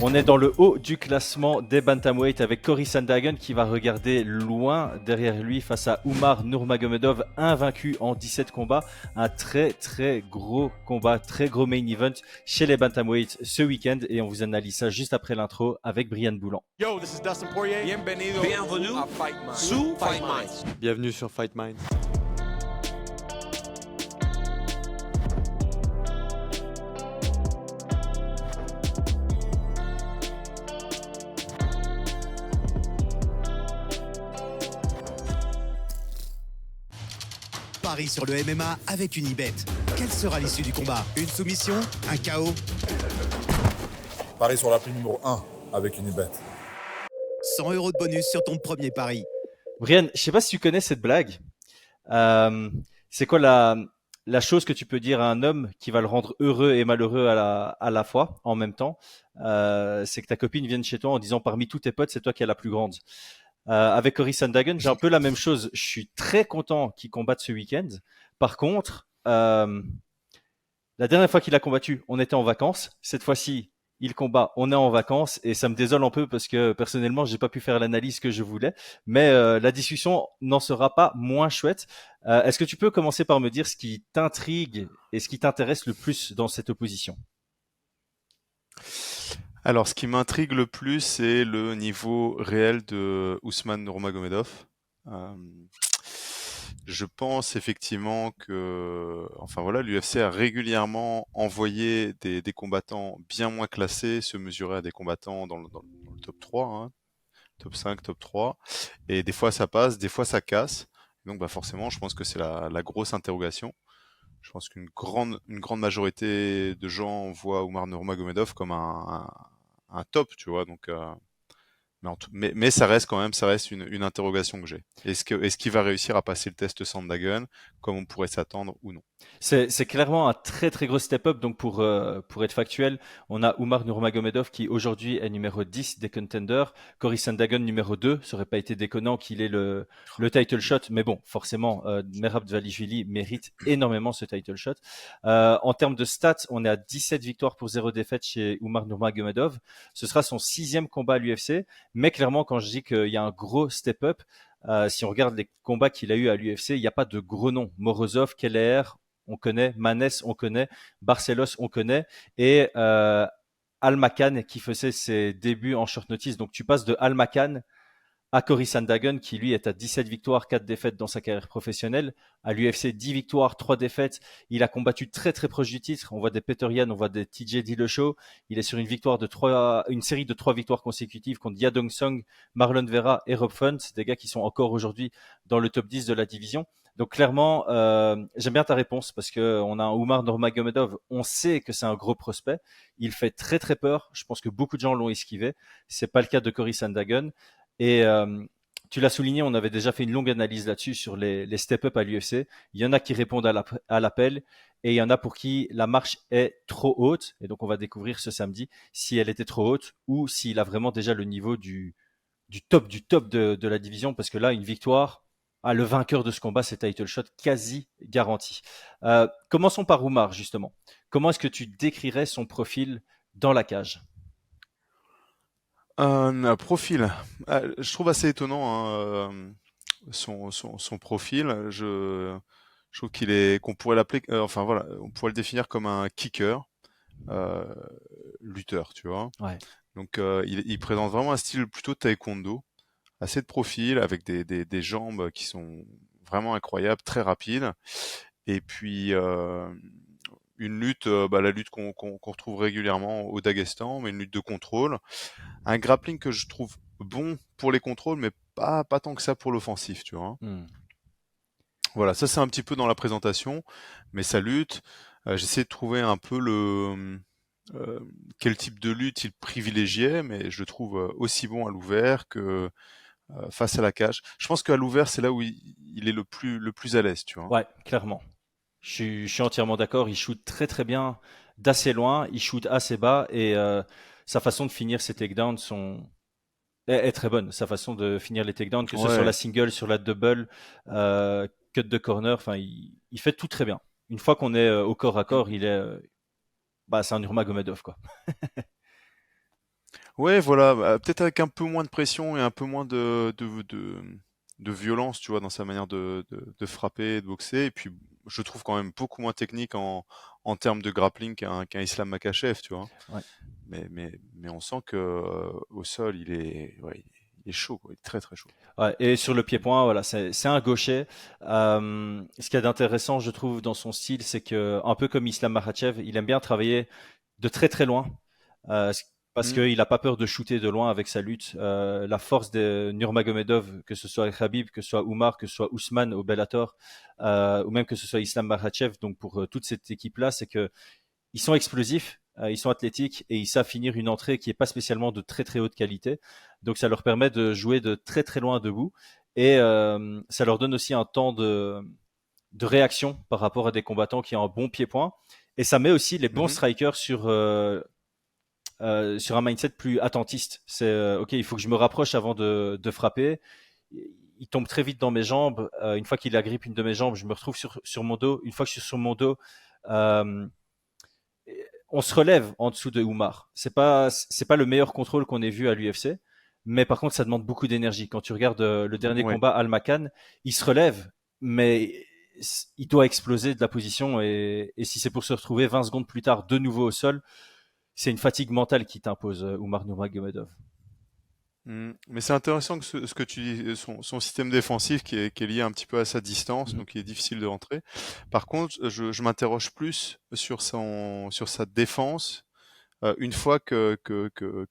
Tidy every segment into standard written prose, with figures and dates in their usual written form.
On est dans le haut du classement des bantamweight avec Cory Sandhagen qui va regarder loin derrière lui face à Umar Nurmagomedov, invaincu en 17 combats. Un très très gros combat, très gros main event chez les bantamweight ce week-end et on vous analyse ça juste après l'intro avec Brian Boulan. Yo, this is Dustin Poirier. Bienvenue à Fight Minds. sous Fight Minds. Bienvenue sur Fight Minds. Paris sur le MMA avec Unibet. Quelle sera l'issue du combat? Une soumission? Un KO? Paris sur la prime numéro 1 avec Unibet. 100 € de bonus sur ton premier pari. Brian, je sais pas si tu connais cette blague. C'est quoi la chose que tu peux dire à un homme qui va le rendre heureux et malheureux à la fois, en même temps? C'est que ta copine vienne chez toi en disant parmi tous tes potes, c'est toi qui as la plus grande. Avec Cory Sandhagen, j'ai un peu la même chose. Je suis très content qu'il combatte ce week-end. Par contre, la dernière fois qu'il a combattu, on était en vacances. Cette fois-ci, il combat, on est en vacances et ça me désole un peu parce que personnellement, j'ai pas pu faire l'analyse que je voulais. Mais la discussion n'en sera pas moins chouette. Est-ce que tu peux commencer par me dire ce qui t'intrigue et ce qui t'intéresse le plus dans cette opposition? Alors, ce qui m'intrigue le plus, c'est le niveau réel de Ousmane Nurmagomedov. Euh, je pense effectivement que, enfin voilà, l'UFC a régulièrement envoyé des combattants bien moins classés se mesurer à des combattants dans le top 3, hein, top 5, top 3. Et des fois ça passe, des fois ça casse. Donc bah forcément, je pense que c'est la grosse interrogation. Je pense une grande majorité de gens voient Umar Nurmagomedov comme un top, tu vois. Donc, mais ça reste quand même, ça reste une interrogation que j'ai. Est-ce qu'il va réussir à passer le test Sandhagen comme on pourrait s'attendre ou non? C'est clairement un très très gros step-up. Donc pour être factuel, on a Umar Nurmagomedov qui aujourd'hui est numéro 10 des contenders. Cory Sandhagen numéro 2. Ça aurait pas été déconnant qu'il ait le title shot. Mais bon, forcément, Merab Dvalishvili mérite énormément ce title shot. En termes de stats, on est à 17 victoires pour 0 défaite chez Umar Nurmagomedov. Ce sera son 6e combat à l'UFC. Mais clairement, quand je dis qu'il y a un gros step-up, si on regarde les combats qu'il a eu à l'UFC, il n'y a pas de gros noms. Morozov, Keller, on connaît, Manes, on connaît, Barcelos, on connaît, et Al-Makan qui faisait ses débuts en short notice. Donc tu passes de Al-Makan à Cory Sandhagen qui lui est à 17 victoires, 4 défaites dans sa carrière professionnelle. À l'UFC, 10 victoires, 3 défaites. Il a combattu très très proche du titre. On voit des Petr Yan, on voit des TJ Dillashaw. Il est sur une série de 3 victoires consécutives contre Yadong Song, Marlon Vera et Rob Font. C'est des gars qui sont encore aujourd'hui dans le top 10 de la division. Donc clairement, j'aime bien ta réponse parce que on a un Umar Nurmagomedov. On sait que c'est un gros prospect. Il fait très très peur. Je pense que beaucoup de gens l'ont esquivé. C'est pas le cas de Cory Sandhagen. Et tu l'as souligné, on avait déjà fait une longue analyse là-dessus sur les step-up à l'UFC. Il y en a qui répondent à l'appel et il y en a pour qui la marche est trop haute. Et donc on va découvrir ce samedi si elle était trop haute ou s'il a vraiment déjà le niveau du top de la division. Parce que là, une victoire, le vainqueur de ce combat, c'est title shot quasi garanti. Commençons par Umar, justement. Comment est-ce que tu décrirais son profil dans la cage? Un profil. Je trouve assez étonnant hein, son profil. Je trouve qu'on pourrait l'appeler, enfin voilà, on pourrait le définir comme un kicker, euh, lutteur, tu vois. Ouais. Donc il présente vraiment un style plutôt taekwondo, assez de profil, avec des jambes qui sont vraiment incroyables, très rapides. Et puis une lutte, la lutte qu'on retrouve régulièrement au Daghestan, mais une lutte de contrôle. Un grappling que je trouve bon pour les contrôles, mais pas tant que ça pour l'offensif, tu vois. Hmm. Voilà, ça c'est un petit peu dans la présentation, mais sa lutte, j'essaie de trouver un peu euh, quel type de lutte il privilégiait, mais je le trouve aussi bon à l'ouvert que face à la cage. Je pense qu'à l'ouvert, c'est là où il est le plus à l'aise, tu vois. Ouais, clairement. Je suis entièrement d'accord. Il shoot très très bien d'assez loin, il shoot assez bas et sa façon de finir ses takedowns est très bonne. Sa façon de finir les takedowns, que ce soit sur la Ouais. single, sur la double, cut de corner, enfin il fait tout très bien. Une fois qu'on est au corps à corps, il est, c'est un Nurmagomedov quoi. Ouais, voilà, bah, peut-être avec un peu moins de pression et un peu moins de violence, tu vois, dans sa manière de frapper, de boxer. Et puis, je trouve quand même beaucoup moins technique en termes de grappling qu'un Islam Makhachev, tu vois. Ouais. Mais on sent que au sol, ouais, il est chaud, quoi. Il est très très chaud. Ouais, et sur le pied-point, voilà, c'est un gaucher. Ce qu'il y a d'intéressant, je trouve, dans son style, c'est que, un peu comme Islam Makhachev, il aime bien travailler de très très loin, euh, parce Mm. qu'il n'a pas peur de shooter de loin avec sa lutte. La force de Nurmagomedov, que ce soit Khabib, que ce soit Oumar, que ce soit Ousmane au Bellator, ou même que ce soit Islam Makhachev, donc pour toute cette équipe-là, c'est que ils sont explosifs, ils sont athlétiques et ils savent finir une entrée qui est pas spécialement de très très haute qualité. Donc ça leur permet de jouer de très très loin debout et ça leur donne aussi un temps de réaction par rapport à des combattants qui ont un bon pied-point. Et ça met aussi les bons Mhm. strikers sur un mindset plus attentiste. C'est ok, il faut que je me rapproche avant de frapper. Il tombe très vite dans mes jambes. Une fois qu'il agrippe une de mes jambes, je me retrouve sur mon dos. Une fois que je suis sur mon dos, euh, on se relève en dessous de Oumar. C'est pas le meilleur contrôle qu'on ait vu à l'UFC, mais par contre ça demande beaucoup d'énergie. Quand tu regardes le dernier Ouais. combat Al Makan, il se relève, mais il doit exploser de la position et si c'est pour se retrouver 20 secondes plus tard de nouveau au sol, c'est une fatigue mentale qui t'impose Oumar Nurmagomedov. Mais c'est intéressant que ce que tu dis, son système défensif qui est lié un petit peu à sa distance, Mhm. donc il est difficile de rentrer. Par contre, je m'interroge plus sur sa défense une fois que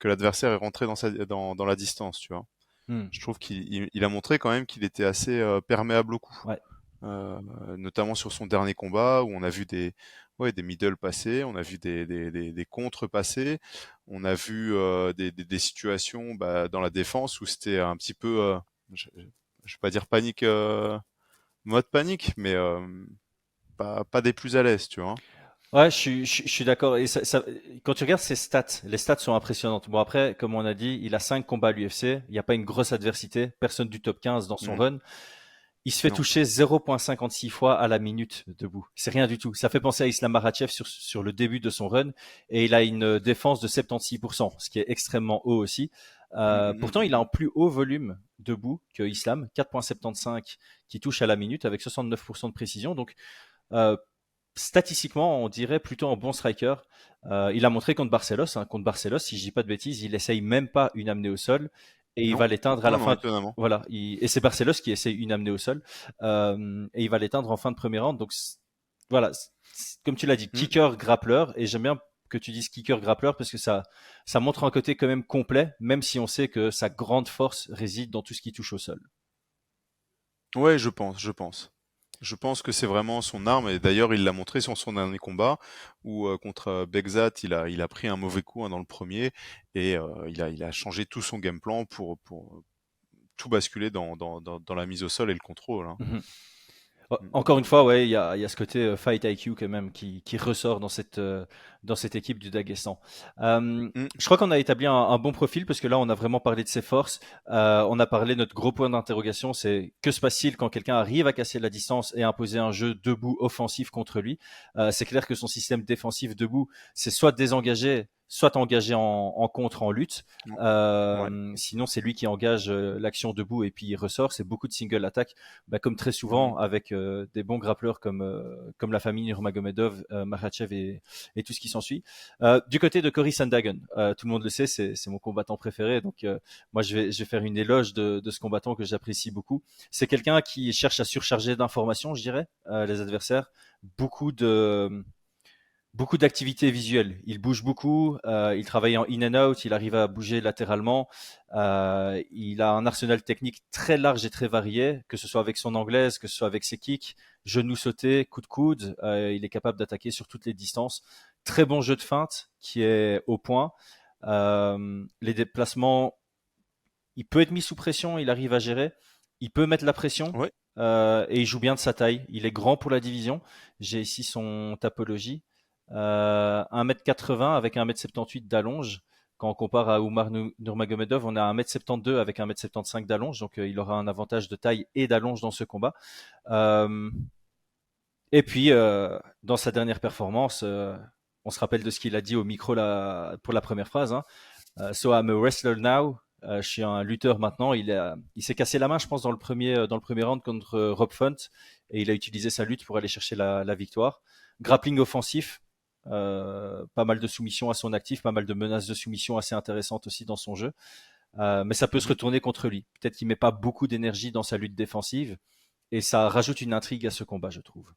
l'adversaire est rentré dans la distance, tu vois. Mhm. Je trouve qu'il a montré quand même qu'il était assez perméable au coup. Ouais. Euh, Notamment sur son dernier combat où on a vu ouais, des middle passer, on a vu des contres passer, on a vu des situations dans la défense où c'était un petit peu, je vais pas dire panique, mode panique, mais pas des plus à l'aise, tu vois. Ouais, je suis d'accord. Et quand tu regardes ses stats, les stats sont impressionnantes. Bon, après, comme on a dit, il a 5 combats à l'UFC. Il n'y a pas une grosse adversité. Personne du top 15 dans son Mm. run. Il se fait Non. toucher 0,56 fois à la minute debout. C'est rien du tout. Ça fait penser à Islam Makhachev sur le début de son run. Et il a une défense de 76%, ce qui est extrêmement haut aussi. Mm, Pourtant, mm, il a un plus haut volume debout que Islam, 4,75 qui touche à la minute avec 69% de précision. Donc, euh, statistiquement, on dirait plutôt un bon striker. Il a montré contre Barcelos. Hein, contre Barcelos, si je dis pas de bêtises, il essaye même pas une amenée au sol et il non, va l'éteindre à la non, non, fin. étonnamment. Voilà, et c'est Barcelos qui essaye une amenée au sol et il va l'éteindre en fin de premier round. Donc voilà, comme tu l'as dit, Mm. kicker grappleur et j'aime bien que tu dises kicker grappleur parce que ça montre un côté quand même complet, même si on sait que sa grande force réside dans tout ce qui touche au sol. Ouais, je pense, je pense. Je pense que c'est vraiment son arme, et d'ailleurs il l'a montré sur son dernier combat, où contre Bekzat, il a pris un mauvais coup hein, dans le premier, et il a changé tout son game plan pour tout basculer dans la mise au sol et le contrôle. Hein. Mhm. Oh, Mm. encore une fois, ouais, il y a ce côté fight IQ quand même qui ressort dans cette équipe du Daghestan. Mm. Je crois qu'on a établi un bon profil parce que là, on a vraiment parlé de ses forces. On a parlé notre gros point d'interrogation, c'est que se passe-t-il quand quelqu'un arrive à casser la distance et imposer un jeu debout offensif contre lui. C'est clair que son système défensif debout, c'est soit désengagé, soit engagé en contre, en lutte. Ouais. Sinon, c'est lui qui engage l'action debout et puis il ressort. C'est beaucoup de single attack comme très Mm. souvent avec des bons grappleurs comme la famille Nurmagomedov, Makhachev et tout ce qui s'ensuit. Du côté de Cory Sandhagen, tout le monde le sait, c'est mon combattant préféré. Donc moi, je vais faire une éloge de ce combattant que j'apprécie beaucoup. C'est quelqu'un qui cherche à surcharger d'informations, je dirais, les adversaires. Beaucoup de beaucoup d'activités visuelles. Il bouge beaucoup, il travaille en in and out, il arrive à bouger latéralement. Il a un arsenal technique très large et très varié, que ce soit avec son anglaise, que ce soit avec ses kicks, genoux sautés, coups de coude. Il est capable d'attaquer sur toutes les distances. Très bon jeu de feinte qui est au point. Les déplacements, il peut être mis sous pression, il arrive à gérer. Il peut mettre la pression Ouais. et il joue bien de sa taille. Il est grand pour la division. J'ai ici son topologie. 1m80 avec 1m78 d'allonge. Quand on compare à Oumar Nurmagomedov, on a 1m72 avec 1m75 d'allonge, donc il aura un avantage de taille et d'allonge dans ce combat. Euh, et puis, dans sa dernière performance, on se rappelle de ce qu'il a dit au micro pour la première phrase. Hein, So I'm a wrestler now. Je suis un lutteur maintenant. Il s'est cassé la main, je pense, dans le premier round contre Rob Font, et il a utilisé sa lutte pour aller chercher la victoire. Grappling offensif, pas mal de soumissions à son actif, pas mal de menaces de soumission assez intéressantes aussi dans son jeu. Mais ça peut se retourner contre lui. Peut-être qu'il met pas beaucoup d'énergie dans sa lutte défensive, et ça rajoute une intrigue à ce combat, je trouve.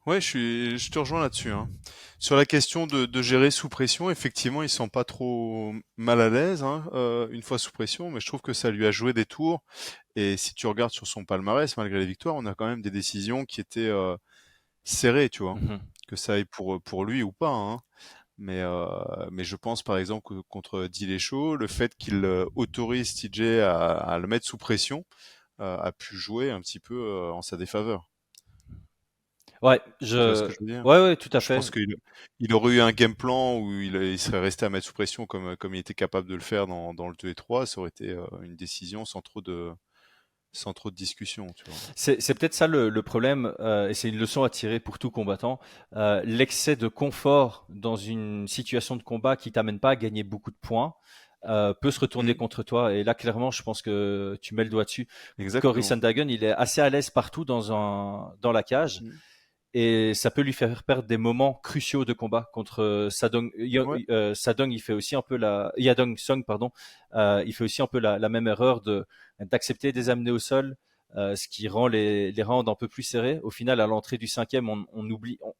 Ouais, je te rejoins là-dessus, hein. Sur la question de gérer sous pression, effectivement, il sent pas trop mal à l'aise, hein, une fois sous pression, mais je trouve que ça lui a joué des tours. Et si tu regardes sur son palmarès, malgré les victoires, on a quand même des décisions qui étaient serrées, tu vois, Mhm. que ça aille pour lui ou pas, hein. Mais je pense par exemple que contre Dillashaw, le fait qu'il autorise TJ à le mettre sous pression a pu jouer un petit peu en sa défaveur. Ouais, Tu vois ce que je veux dire? ouais, tout à Je pense fait. qu'il aurait eu un game plan où il serait resté à mettre sous pression comme il était capable de le faire dans le 2 et 3, ça aurait été une décision sans trop de discussion, tu vois. C'est peut-être ça le problème, et c'est une leçon à tirer pour tout combattant. L'excès de confort dans une situation de combat qui t'amène pas à gagner beaucoup de points peut se retourner Mm, contre toi. Et là, clairement, je pense que tu mets le doigt dessus. Cory exactement. Sandhagen, il est assez à l'aise partout dans la cage. Mm, Et ça peut lui faire perdre des moments cruciaux de combat contre ouais. Sadong. Il fait aussi un peu Yadong Song, pardon. Il fait aussi un peu la même erreur d'accepter des amener au sol, ce qui rend les rounds un peu plus serrés. Au final, à l'entrée du cinquième, on oublie. Ouais.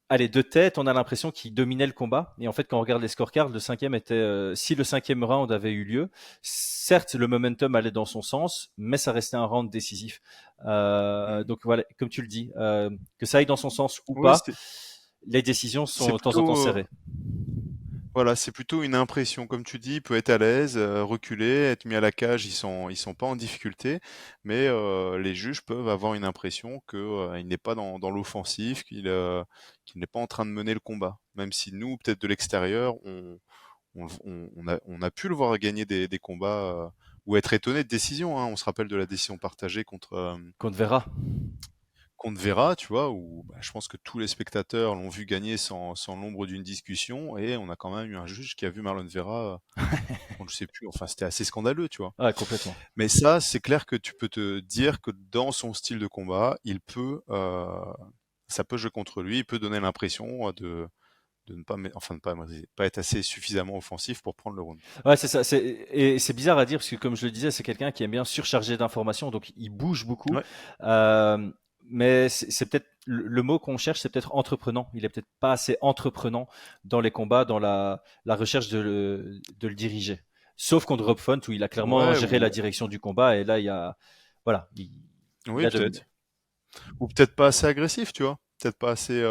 Allez, de tête, on a l'impression qu'il dominait le combat. Et en fait, quand on regarde les scorecards, le cinquième était, si le cinquième round avait eu lieu, certes, le momentum allait dans son sens, mais ça restait un round décisif. Mm. Donc voilà, comme tu le dis, que ça aille dans son sens ou Oui, pas, les décisions sont c'est de temps en temps plutôt serrées. voilà, c'est plutôt une impression. Comme tu dis, il peut être à l'aise, reculer, être mis à la cage, ils sont pas en difficulté, mais les juges peuvent avoir une impression que il n'est pas dans l'offensif, qu'il n'est pas en train de mener le combat. Même si nous, peut-être de l'extérieur, on a pu le voir gagner des combats ou être étonné de décision, hein. On se rappelle de la décision partagée Qu'on verra. contre Vera, tu vois, où bah, je pense que tous les spectateurs l'ont vu gagner sans l'ombre d'une discussion, et on a quand même eu un juge qui a vu Marlon Vera contre je sais plus, enfin c'était assez scandaleux, tu vois. Ouais, complètement. Mais ça, c'est clair que tu peux te dire que dans son style de combat, ça peut jouer contre lui, il peut donner l'impression de ne pas, enfin de pas être assez suffisamment offensif pour prendre le round. Ouais, c'est ça. Et c'est bizarre à dire parce que, comme je le disais, c'est quelqu'un qui aime bien surcharger d'informations, donc il bouge beaucoup. Ouais. Euh, mais c'est peut-être le mot qu'on cherche, c'est peut-être entreprenant. Il est peut-être pas assez entreprenant dans les combats, dans la recherche de le diriger. Sauf contre Rob Font où il a clairement Ouais, géré la direction du combat et là voilà, il oui, a dominé. peut-être. Ou peut-être pas assez agressif, tu vois. Peut-être pas assez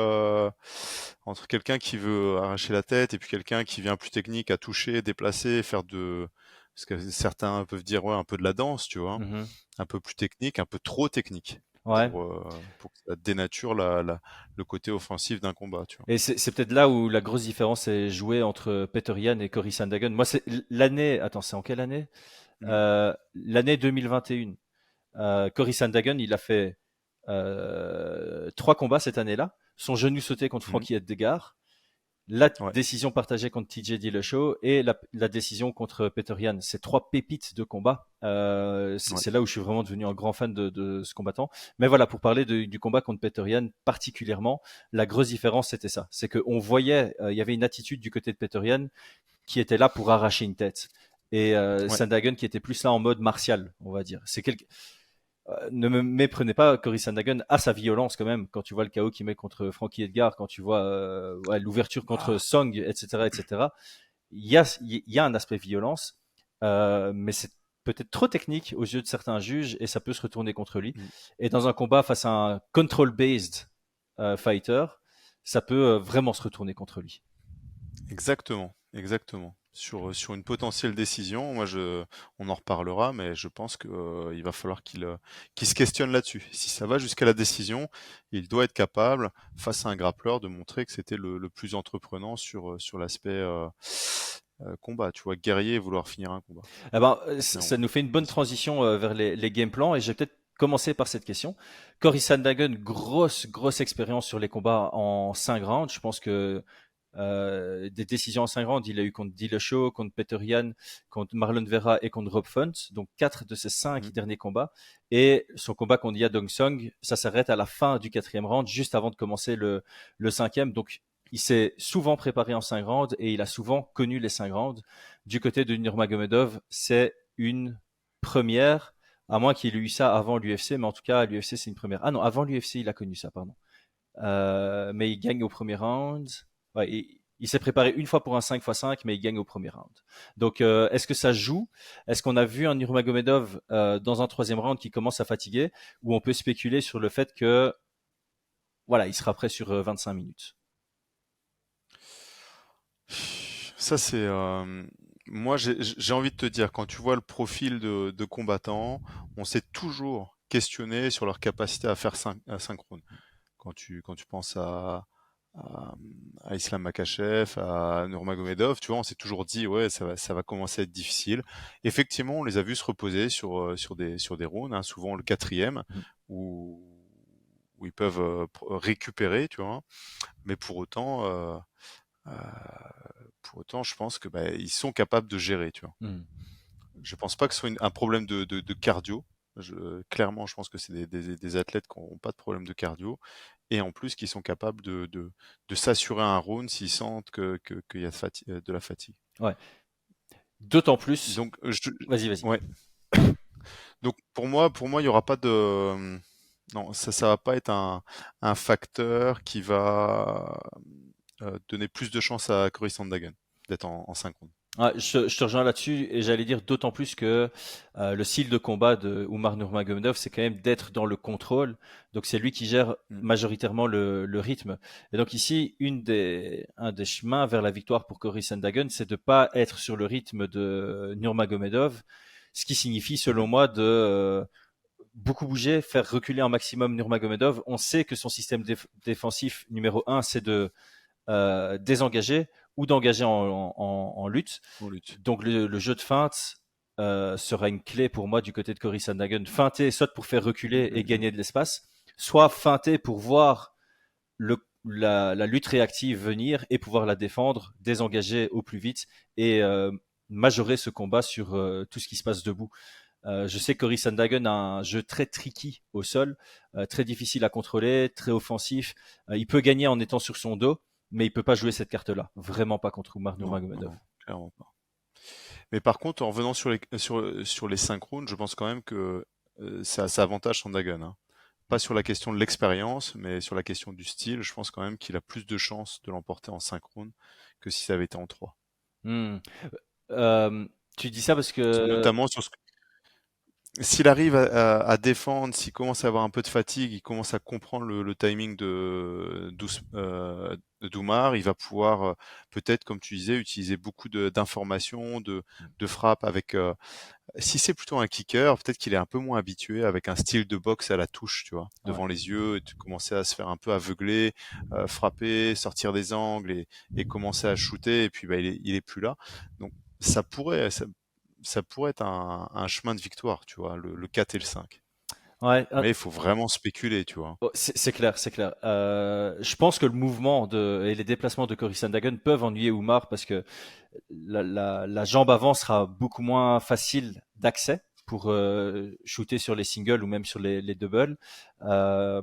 entre quelqu'un qui veut arracher la tête et puis quelqu'un qui vient plus technique à toucher, déplacer, parce que certains peuvent dire ouais un peu de la danse, tu vois, Mhm. un peu plus technique, un peu trop technique Ouais. pour que ça dénature le côté offensif d'un combat, tu vois. Et c'est peut-être là où la grosse différence est jouée entre Peter Yan et Cory Sandhagen. Moi, c'est l'année. Attends, c'est en quelle année? Mm. L'année 2021. Cory Sandhagen, il a fait 3 combats cette année-là. Son genou sauté contre Mm. Frankie Edgar, la Ouais. décision partagée contre TJ Dillashaw et la décision contre Peter Yan. C'est 3 pépites de combat. Ouais. C'est là où je suis vraiment devenu un grand fan de ce combattant. Mais voilà, pour parler du combat contre Peter Yan particulièrement, la grosse différence c'était ça. C'est qu'on voyait, il y avait une attitude du côté de Peter Yan qui était là pour arracher une tête. Et Ouais. Sandhagen qui était plus là en mode martial, on va dire. Ne me méprenez pas, Cory Sandhagen a sa violence quand même. Quand tu vois le KO qu'il met contre Frankie Edgar, quand tu vois ouais, l'ouverture contre Ah. Song, etc., etc. Il y a un aspect violence, mais c'est peut-être trop technique aux yeux de certains juges et ça peut se retourner contre lui. Mm. Et dans un combat face à un control-based fighter, ça peut vraiment se retourner contre lui. Exactement, exactement. Sur une potentielle décision, on en reparlera, mais je pense que, il va falloir qu'il se questionne là-dessus. Si ça va jusqu'à la décision, il doit être capable, face à un grappleur, de montrer que c'était le plus entreprenant sur l'aspect combat. Tu vois, guerrier et vouloir finir un combat. Eh ben, Mais ça nous fait une bonne transition vers les game plans et je vais peut-être commencer par cette question. Cory Sandhagen, grosse expérience sur les combats en 5 rounds. Je pense que des décisions en 5 rounds. Il a eu contre Dillashaw, contre Peter Yan, contre Marlon Vera et contre Rob Font. Donc 4 de ses 5 derniers combats. Et son combat contre Yadong Song, ça s'arrête à la fin du 4e round, juste avant de commencer le 5e. Donc il s'est souvent préparé en 5 rounds et il a souvent connu les 5 rounds. Du côté de Nurmagomedov, c'est une première, à moins qu'il ait eu ça avant l'UFC, mais en tout cas, à l'UFC, c'est une première. Ah non, avant l'UFC, il a connu ça, pardon. Mais il gagne au premier round. Ouais, il s'est préparé une fois pour un 5x5, mais il gagne au premier round. Donc, est-ce que ça joue? Est-ce qu'on a vu un Nurmagomedov dans un 3e round qui commence à fatiguer? Ou on peut spéculer sur le fait que, voilà, il sera prêt sur 25 minutes? Ça, c'est. Moi, j'ai envie de te dire, quand tu vois le profil de combattants, on s'est toujours questionné sur leur capacité à faire synchrone. Quand tu penses à, à Islam Makhachev, à Nurmagomedov, tu vois, on s'est toujours dit, ouais, ça va commencer à être difficile. Effectivement, on les a vus se reposer sur des rounds, hein, souvent le 4e, où, où ils peuvent récupérer, tu vois. Mais pour autant, je pense que ils sont capables de gérer, tu vois. Je pense pas que ce soit un problème de cardio. Clairement, je pense que c'est des athlètes qui n'ont pas de problème de cardio et en plus qui sont capables de s'assurer un round s'ils sentent qu'il y a de la fatigue. Ouais. D'autant plus. Donc, Vas-y. Ouais. Donc pour moi, il y aura pas de. Non, ça va pas être un facteur qui va donner plus de chance à Cory Sandhagen d'être en synchrone. Ouais, je te rejoins là-dessus et j'allais dire d'autant plus que le style de combat de Umar Nurmagomedov, c'est quand même d'être dans le contrôle. Donc c'est lui qui gère majoritairement le rythme. Et donc ici, un des chemins vers la victoire pour Cory Sandhagen, c'est de pas être sur le rythme de Nurmagomedov, ce qui signifie, selon moi, de beaucoup bouger, faire reculer un maximum Nurmagomedov. On sait que son système défensif numéro 1, c'est de désengager ou d'engager en lutte. Donc le jeu de feinte sera une clé pour moi du côté de Cory Sandhagen. Feinter soit pour faire reculer et gagner de l'espace, soit feinter pour voir la lutte réactive venir et pouvoir la défendre, désengager au plus vite et majorer ce combat sur tout ce qui se passe debout. Je sais que Cory Sandhagen a un jeu très tricky au sol, très difficile à contrôler, très offensif. Il peut gagner en étant sur son dos, mais il peut pas jouer cette carte-là. Vraiment pas contre Umar Nurmagomedov. Non, clairement pas. Mais par contre, en revenant sur les synchrones, je pense quand même que ça avantage Sandhagen. Hein. Pas sur la question de l'expérience, mais sur la question du style, je pense quand même qu'il a plus de chances de l'emporter en synchrone que si ça avait été en 3. Tu dis ça parce que... Notamment sur ce s'il arrive à défendre, s'il commence à avoir un peu de fatigue, il commence à comprendre le timing d'Oumar, il va pouvoir peut-être, comme tu disais, utiliser beaucoup d'informations, de frappes avec. Si c'est plutôt un kicker, peut-être qu'il est un peu moins habitué avec un style de boxe à la touche, tu vois, devant les yeux, et de commencer à se faire un peu aveugler, frapper, sortir des angles et commencer à shooter, et puis il est plus là. Donc ça pourrait être un chemin de victoire, tu vois, le 4 et le 5. Ouais, Mais il faut vraiment spéculer, tu vois. c'est clair. Je pense que le mouvement et les déplacements de Cory Sandhagen peuvent ennuyer Umar parce que la jambe avant sera beaucoup moins facile d'accès pour shooter sur les singles ou même sur les doubles. La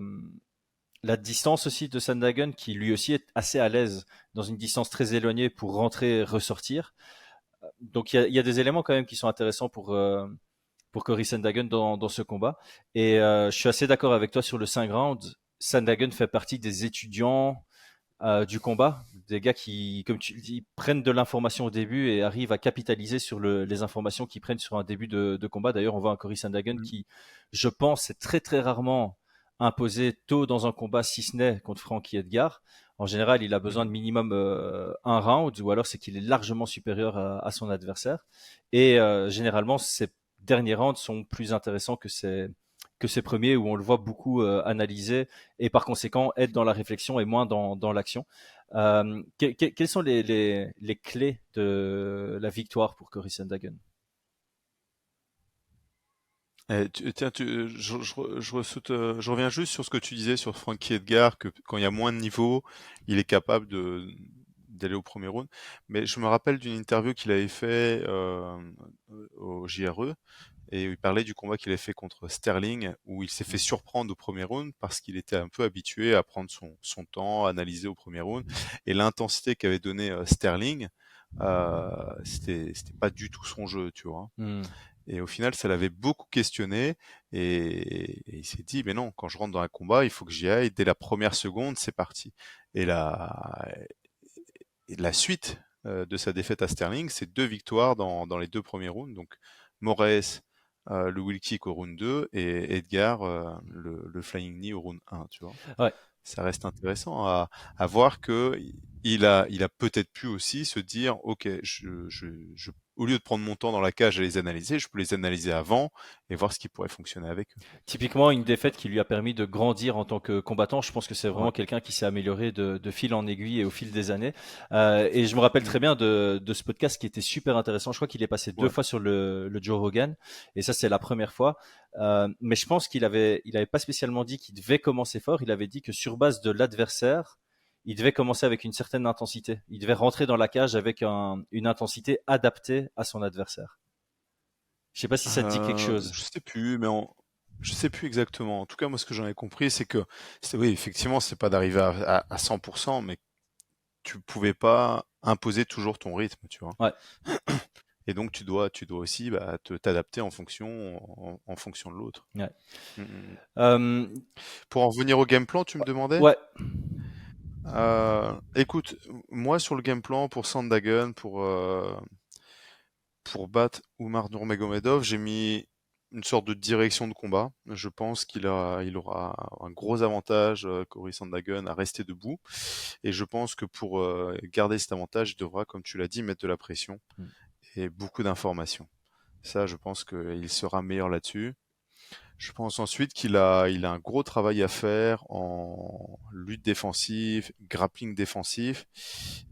distance aussi de Sandhagen, qui lui aussi est assez à l'aise dans une distance très éloignée pour rentrer et ressortir. Donc il y a des éléments quand même qui sont intéressants pour Cory Sandhagen dans ce combat. Et je suis assez d'accord avec toi sur le 5 rounds. Sandhagen fait partie des étudiants du combat, des gars qui, comme tu le dis, prennent de l'information au début et arrivent à capitaliser sur les informations qu'ils prennent sur un début de combat. D'ailleurs, on voit un Cory Sandhagen qui, je pense, est très très rarement imposé tôt dans un combat, si ce n'est contre Frankie Edgar. En général, il a besoin de minimum un round, ou alors c'est qu'il est largement supérieur à son adversaire. Et généralement, ces derniers rounds sont plus intéressants que ces premiers où on le voit beaucoup analyser et par conséquent être dans la réflexion et moins dans l'action. Quelles sont les clés de la victoire pour Cory Sandhagen? Je reviens juste sur ce que tu disais sur Frankie Edgar, que quand il y a moins de niveau, il est capable d'aller au premier round. Mais je me rappelle d'une interview qu'il avait fait au JRE et où il parlait du combat qu'il avait fait contre Sterling, où il s'est fait surprendre au premier round parce qu'il était un peu habitué à prendre son temps, à analyser au premier round. Et l'intensité qu'avait donné Sterling, c'était pas du tout son jeu, tu vois. Hmm. Et au final, ça l'avait beaucoup questionné et il s'est dit, mais non, quand je rentre dans un combat, il faut que j'y aille. Dès la première seconde, c'est parti. Et la suite de sa défaite à Sterling, c'est 2 victoires dans les 2 premiers rounds. Donc Moraes, le wheel kick au round 2 et Edgar, le flying knee au round 1, tu vois. Ouais. Ça reste intéressant à voir que il a peut-être pu aussi se dire, ok, au lieu de prendre mon temps dans la cage à les analyser, je peux les analyser avant et voir ce qui pourrait fonctionner avec eux. Typiquement, une défaite qui lui a permis de grandir en tant que combattant. Je pense que c'est vraiment Ouais. quelqu'un qui s'est amélioré de fil en aiguille et au fil des années. Et je me rappelle très Mm. bien de ce podcast qui était super intéressant. Je crois qu'il est passé 2 Ouais. fois sur le Joe Rogan. Et ça, c'est la première fois. Mais je pense qu'il avait pas spécialement dit qu'il devait commencer fort. Il avait dit que sur base de l'adversaire, il devait commencer avec une certaine intensité. Il devait rentrer dans la cage avec une intensité adaptée à son adversaire. Je sais pas si ça te dit quelque chose. Je sais plus, je sais plus exactement. En tout cas, moi, ce que j'en ai compris, c'est que, oui, effectivement, c'est pas d'arriver à 100%, mais tu pouvais pas imposer toujours ton rythme, tu vois. Ouais. Et donc, tu dois aussi bah, t'adapter en fonction de l'autre. Ouais. Mm, mm. Euh, Pour en revenir au game plan, tu me demandais? ouais. Écoute, moi, sur le game plan, pour Sandhagen, pour battre Umar Nurmagomedov, j'ai mis une sorte de direction de combat. Je pense il aura un gros avantage, Cory Sandhagen, à rester debout. Et je pense que pour garder cet avantage, il devra, comme tu l'as dit, mettre de la pression Mm. et beaucoup d'informations. Ça, je pense qu'il sera meilleur là-dessus. Je pense ensuite il a un gros travail à faire en lutte défensive, grappling défensif,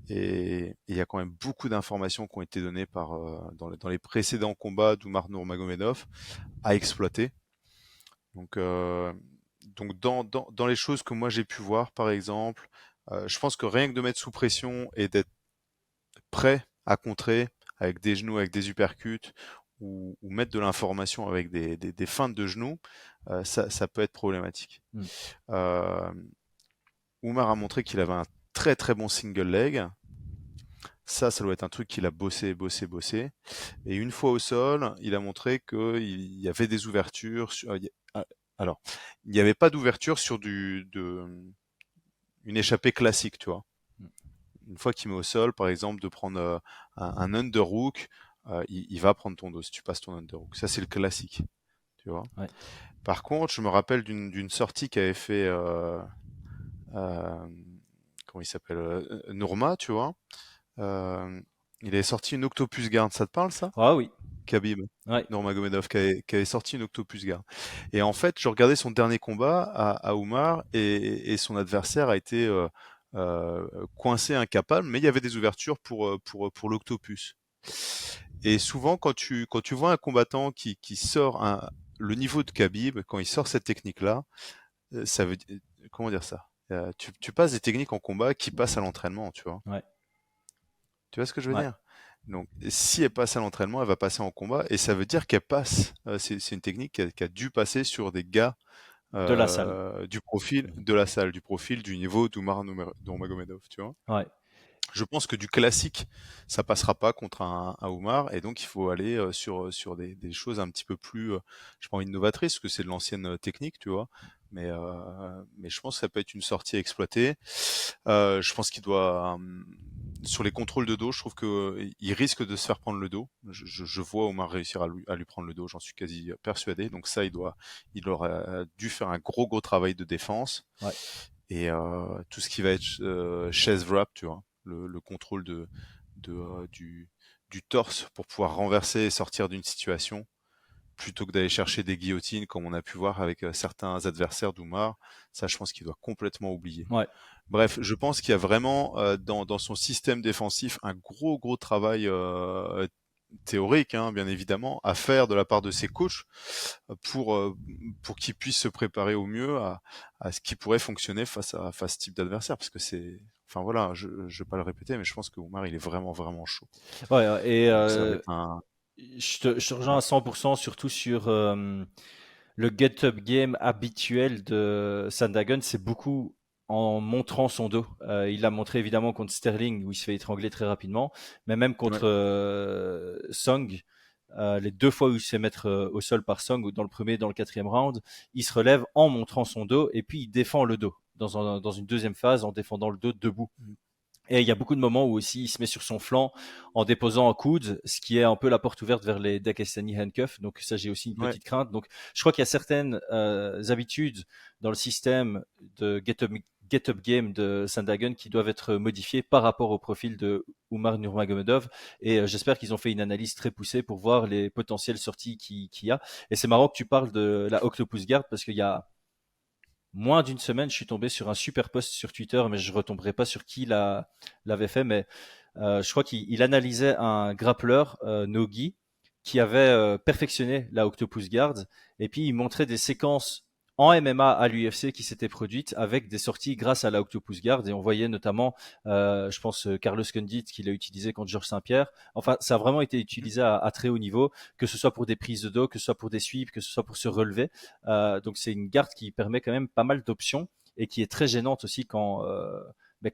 et il y a quand même beaucoup d'informations qui ont été données dans les précédents combats d'Umar Nurmagomedov à exploiter. Donc, dans les choses que moi j'ai pu voir, par exemple, je pense que rien que de mettre sous pression et d'être prêt à contrer avec des genoux, avec des uppercuts, ou mettre de l'information avec des feintes de genoux, ça peut être problématique. Mm. Umar a montré qu'il avait un très très bon single leg. Ça doit être un truc qu'il a bossé. Et une fois au sol, il a montré qu'il y avait des ouvertures. Alors, il n'y avait pas d'ouverture sur une échappée classique, tu vois. Une fois qu'il met au sol, par exemple, de prendre un underhook, il va prendre ton dos si tu passes ton underhook. Ça, c'est le classique, tu vois. Ouais. Par contre, je me rappelle d'une sortie qu'avait fait, comment il s'appelle, Nourma, tu vois. Il avait sorti une Octopus Guard. Ça te parle, ça? Ah oui. Khabib Ouais. Nurmagomedov qui avait sorti une Octopus Guard. Et en fait, je regardais son dernier combat à Umar et son adversaire a été coincé, incapable, mais il y avait des ouvertures pour l'Octopus. Et souvent, quand tu vois un combattant qui sort le niveau de Khabib, quand il sort cette technique-là, ça veut dire, comment dire ça? Tu passes des techniques en combat qui passent à l'entraînement, tu vois. Ouais. Tu vois ce que je veux Ouais. dire? Donc, si elle passe à l'entraînement, elle va passer en combat, et ça veut dire qu'elle passe. C'est une technique qui a dû passer sur des gars De la salle. du profil de la salle, du profil du niveau d'Umar Nurmagomedov, tu vois. Ouais. Je pense que du classique, ça passera pas contre un Umar, et donc il faut aller sur des choses un petit peu plus, j'ai pas envie de novatrices, parce que c'est de l'ancienne technique, tu vois. Mais je pense que ça peut être une sortie à exploiter. Je pense qu'il doit, sur les contrôles de dos, je trouve que il risque de se faire prendre le dos. Je vois Omar réussir à lui prendre le dos, j'en suis quasi persuadé. Donc ça, il aurait dû faire un gros travail de défense. Ouais. Et tout ce qui va être chaise wrap, tu vois, le contrôle du torse pour pouvoir renverser et sortir d'une situation, plutôt que d'aller chercher des guillotines comme on a pu voir avec certains adversaires d'Oumar. Ça, je pense qu'il doit complètement oublier. Ouais. Bref, je pense qu'il y a vraiment dans son système défensif un gros travail théorique, hein, bien évidemment, à faire de la part de ses coachs pour qu'ils puissent se préparer au mieux à ce qui pourrait fonctionner face à ce type d'adversaire, parce que enfin voilà, je vais pas le répéter, mais je pense que Oumar il est vraiment vraiment chaud. Ouais, et Donc ça va être je te rejoins à 100%, surtout sur le get-up game habituel de Sandagon, c'est beaucoup en montrant son dos. Il l'a montré évidemment contre Sterling, où il se fait étrangler très rapidement, mais même ouais. contre Song, les 2 fois où il se fait mettre au sol par Song, ou dans le premier et dans le quatrième round, il se relève en montrant son dos, et puis il défend le dos dans une deuxième phase en défendant le dos debout. Et il y a beaucoup de moments où aussi il se met sur son flanc en déposant un coude, ce qui est un peu la porte ouverte vers les Dagestani handcuffs. Donc ça, j'ai aussi une Ouais. petite crainte. Donc je crois qu'il y a certaines habitudes dans le système de get-up game de Sandagon qui doivent être modifiées par rapport au profil de Umar Nurmagomedov. Et j'espère qu'ils ont fait une analyse très poussée pour voir les potentielles sorties qu'il y a. Et c'est marrant que tu parles de la Octopus Guard, parce qu'il y a moins d'une semaine, je suis tombé sur un super post sur Twitter, mais je retomberai pas sur qui l'avait fait. Mais je crois qu'il analysait un grappleur, Nogi, qui avait perfectionné la Octopus Guard, et puis il montrait des séquences en MMA à l'UFC qui s'étaient produites avec des sorties grâce à la Octopus Guard, et on voyait notamment, je pense, Carlos Condit qui l'a utilisé contre Georges Saint-Pierre. Enfin, ça a vraiment été utilisé à très haut niveau, que ce soit pour des prises de dos, que ce soit pour des sweeps, que ce soit pour se relever. Donc c'est une garde qui permet quand même pas mal d'options, et qui est très gênante aussi quand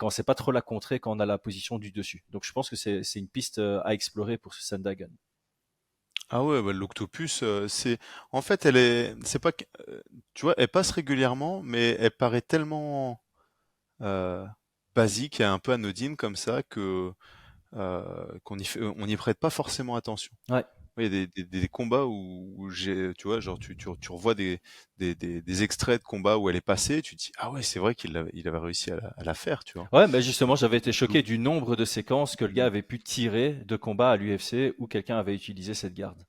on sait pas trop la contrer, quand on a la position du dessus. Donc je pense que c'est une piste à explorer pour ce Sandagon. Ah ouais, bah, l'Octopus, en fait, c'est pas, tu vois, elle passe régulièrement, mais elle paraît tellement euh, basique et un peu anodine comme ça qu'on n'y prête pas forcément attention. Ouais. Il y a des combats où tu vois, genre tu revois des extraits de combats où elle est passée, tu te dis ah ouais, c'est vrai il avait réussi à la faire, tu vois. Ouais, mais justement, j'avais été choqué Donc, du nombre de séquences que le gars avait pu tirer de combats à l'UFC où quelqu'un avait utilisé cette garde.